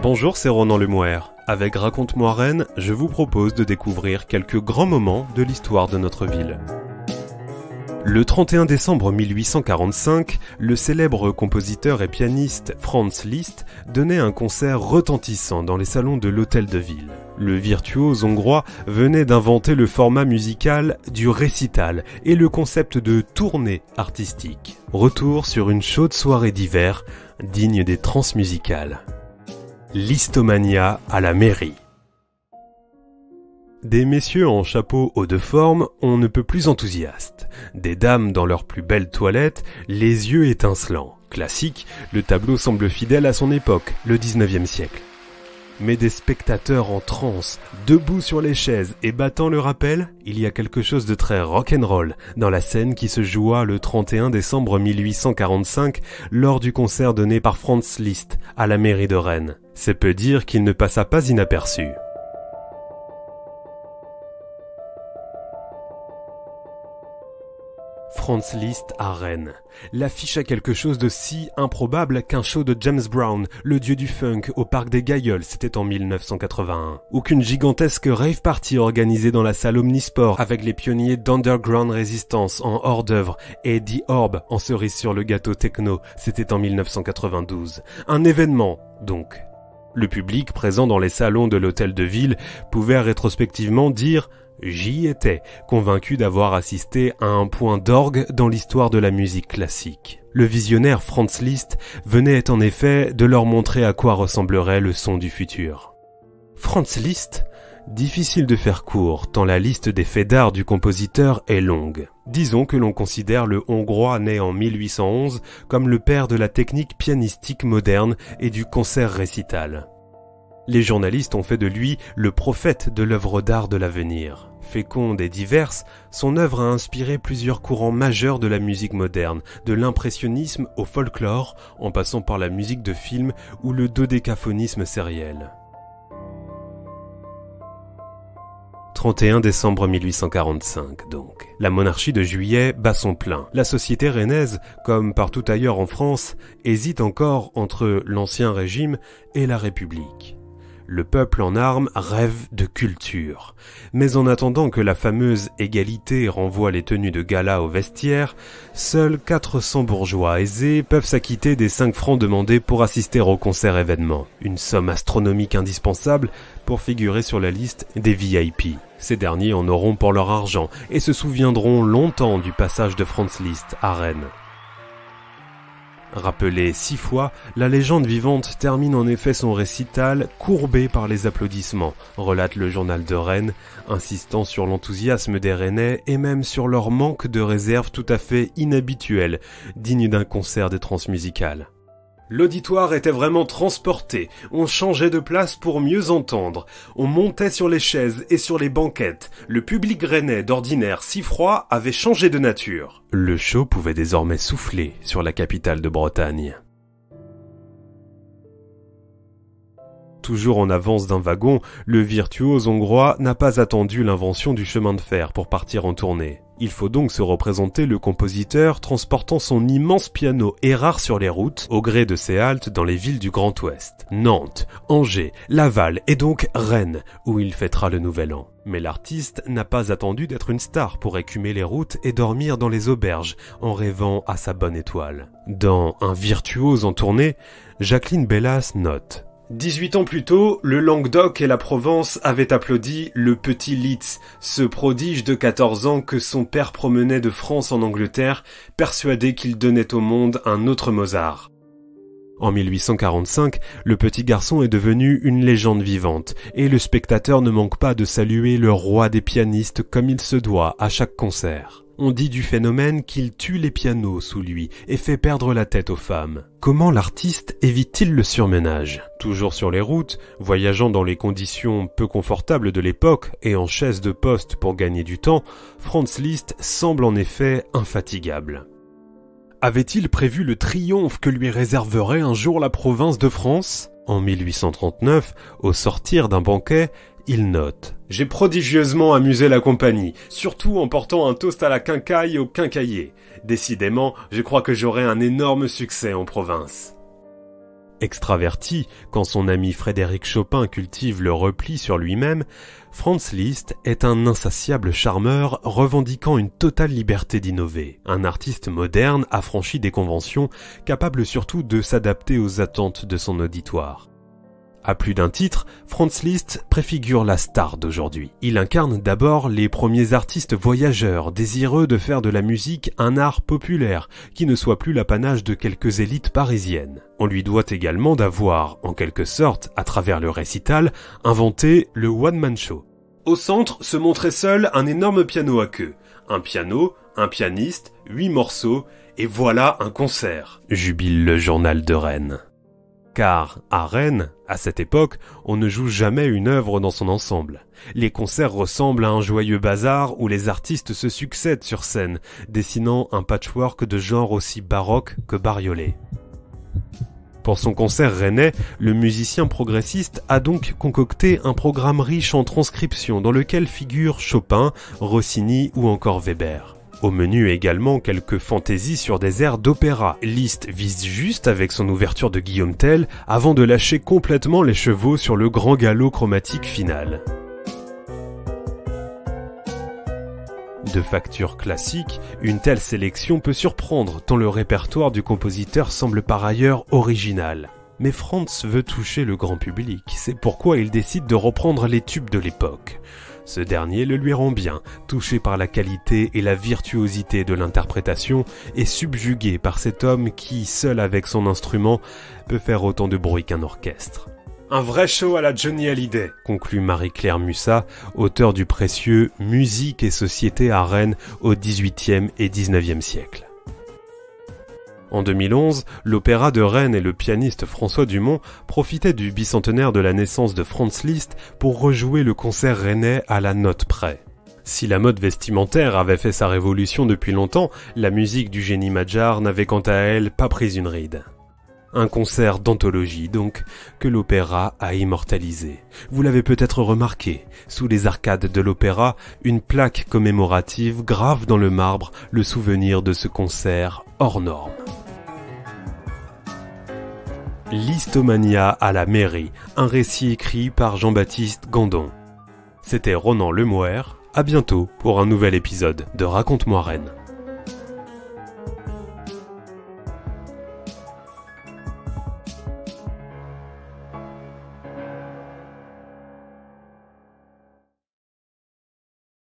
Bonjour, c'est Ronan Lemouer. Avec Raconte-moi Rennes, je vous propose de découvrir quelques grands moments de l'histoire de notre ville. Le 31 décembre 1845, le célèbre compositeur et pianiste Franz Liszt donnait un concert retentissant dans les salons de l'Hôtel de Ville. Le virtuose hongrois venait d'inventer le format musical du récital et le concept de tournée artistique. Retour sur une chaude soirée d'hiver, digne des transmusicales. Listomania à la mairie. Des messieurs en chapeau haut de forme, on ne peut plus enthousiastes. Des dames dans leurs plus belles toilettes, les yeux étincelants. Classique, le tableau semble fidèle à son époque, le 19e siècle. Mais des spectateurs en transe, debout sur les chaises et battant le rappel, il y a quelque chose de très rock'n'roll dans la scène qui se joua le 31 décembre 1845 lors du concert donné par Franz Liszt à la mairie de Rennes. C'est peu dire qu'il ne passa pas inaperçu. Franz Liszt à Rennes. L'affiche a quelque chose de si improbable qu'un show de James Brown, le dieu du funk, au parc des Gailleuls, c'était en 1981. Ou qu'une gigantesque rave party organisée dans la salle Omnisport avec les pionniers d'Underground Resistance en hors d'œuvre et The Orb en cerise sur le gâteau techno, c'était en 1992. Un événement, donc. Le public présent dans les salons de l'Hôtel de Ville pouvait rétrospectivement dire « J'y étais », convaincu d'avoir assisté à un point d'orgue dans l'histoire de la musique classique. Le visionnaire Franz Liszt venait en effet de leur montrer à quoi ressemblerait le son du futur. Franz Liszt, difficile de faire court tant la liste des faits d'art du compositeur est longue. Disons que l'on considère le Hongrois né en 1811 comme le père de la technique pianistique moderne et du concert récital. Les journalistes ont fait de lui le prophète de l'œuvre d'art de l'avenir. Féconde et diverse, son œuvre a inspiré plusieurs courants majeurs de la musique moderne, de l'impressionnisme au folklore, en passant par la musique de film ou le dodécaphonisme sériel. 31 décembre 1845 donc. La monarchie de Juillet bat son plein. La société rennaise, comme partout ailleurs en France, hésite encore entre l'Ancien Régime et la République. Le peuple en armes rêve de culture. Mais en attendant que la fameuse égalité renvoie les tenues de gala au vestiaire, seuls 400 bourgeois aisés peuvent s'acquitter des 5 francs demandés pour assister au concert événement. Une somme astronomique indispensable pour figurer sur la liste des VIP. Ces derniers en auront pour leur argent et se souviendront longtemps du passage de Franz Liszt à Rennes. Rappelé 6 fois, la légende vivante termine en effet son récital courbé par les applaudissements, relate le journal de Rennes, insistant sur l'enthousiasme des Rennais et même sur leur manque de réserve tout à fait inhabituel, digne d'un concert des transmusicales. L'auditoire était vraiment transporté, on changeait de place pour mieux entendre, on montait sur les chaises et sur les banquettes, le public rennais d'ordinaire si froid avait changé de nature. Le show pouvait désormais souffler sur la capitale de Bretagne. Toujours en avance d'un wagon, le virtuose hongrois n'a pas attendu l'invention du chemin de fer pour partir en tournée. Il faut donc se représenter le compositeur transportant son immense piano Erard sur les routes, au gré de ses haltes dans les villes du Grand Ouest. Nantes, Angers, Laval et donc Rennes, où il fêtera le Nouvel An. Mais l'artiste n'a pas attendu d'être une star pour écumer les routes et dormir dans les auberges, en rêvant à sa bonne étoile. Dans Un virtuose en tournée, Jacqueline Bellas note: 18 ans plus tôt, le Languedoc et la Provence avaient applaudi le petit Liszt, ce prodige de 14 ans que son père promenait de France en Angleterre, persuadé qu'il donnait au monde un autre Mozart. En 1845, le petit garçon est devenu une légende vivante, et le spectateur ne manque pas de saluer le roi des pianistes comme il se doit à chaque concert. On dit du phénomène qu'il tue les pianos sous lui et fait perdre la tête aux femmes. Comment l'artiste évite-t-il le surmenage? Toujours sur les routes, voyageant dans les conditions peu confortables de l'époque et en chaise de poste pour gagner du temps, Franz Liszt semble en effet infatigable. Avait-il prévu le triomphe que lui réserverait un jour la province de France? En 1839, au sortir d'un banquet, il note « J'ai prodigieusement amusé la compagnie, surtout en portant un toast à la quincaille au quincaillier. Décidément, je crois que j'aurai un énorme succès en province. » Extraverti, quand son ami Frédéric Chopin cultive le repli sur lui-même, Franz Liszt est un insatiable charmeur revendiquant une totale liberté d'innover. Un artiste moderne affranchi des conventions, capable surtout de s'adapter aux attentes de son auditoire. À plus d'un titre, Franz Liszt préfigure la star d'aujourd'hui. Il incarne d'abord les premiers artistes voyageurs, désireux de faire de la musique un art populaire, qui ne soit plus l'apanage de quelques élites parisiennes. On lui doit également d'avoir, en quelque sorte, à travers le récital, inventé le one-man show. Au centre se montrait seul un énorme piano à queue. Un piano, un pianiste, 8 morceaux, et voilà un concert, jubile le journal de Rennes. Car, à Rennes, à cette époque, on ne joue jamais une œuvre dans son ensemble. Les concerts ressemblent à un joyeux bazar où les artistes se succèdent sur scène, dessinant un patchwork de genre aussi baroque que bariolé. Pour son concert rennais, le musicien progressiste a donc concocté un programme riche en transcriptions dans lequel figurent Chopin, Rossini ou encore Weber. Au menu également quelques fantaisies sur des airs d'opéra. Liszt vise juste avec son ouverture de Guillaume Tell avant de lâcher complètement les chevaux sur le grand galop chromatique final. De facture classique, une telle sélection peut surprendre tant le répertoire du compositeur semble par ailleurs original. Mais Franz veut toucher le grand public, c'est pourquoi il décide de reprendre les tubes de l'époque. Ce dernier le lui rend bien, touché par la qualité et la virtuosité de l'interprétation et subjugué par cet homme qui, seul avec son instrument, peut faire autant de bruit qu'un orchestre. Un vrai show à la Johnny Hallyday, conclut Marie-Claire Mussat, auteure du précieux Musique et société à Rennes au XVIIIe et XIXe siècle. En 2011, l'Opéra de Rennes et le pianiste François Dumont profitaient du bicentenaire de la naissance de Franz Liszt pour rejouer le concert rennais à la note près. Si la mode vestimentaire avait fait sa révolution depuis longtemps, la musique du génie Magyar n'avait quant à elle pas pris une ride. Un concert d'anthologie donc, que l'opéra a immortalisé. Vous l'avez peut-être remarqué, sous les arcades de l'opéra, une plaque commémorative grave dans le marbre le souvenir de ce concert hors norme. Listomania à la mairie, un récit écrit par Jean-Baptiste Gandon. C'était Ronan Lemouer, à bientôt pour un nouvel épisode de Raconte-moi Rennes.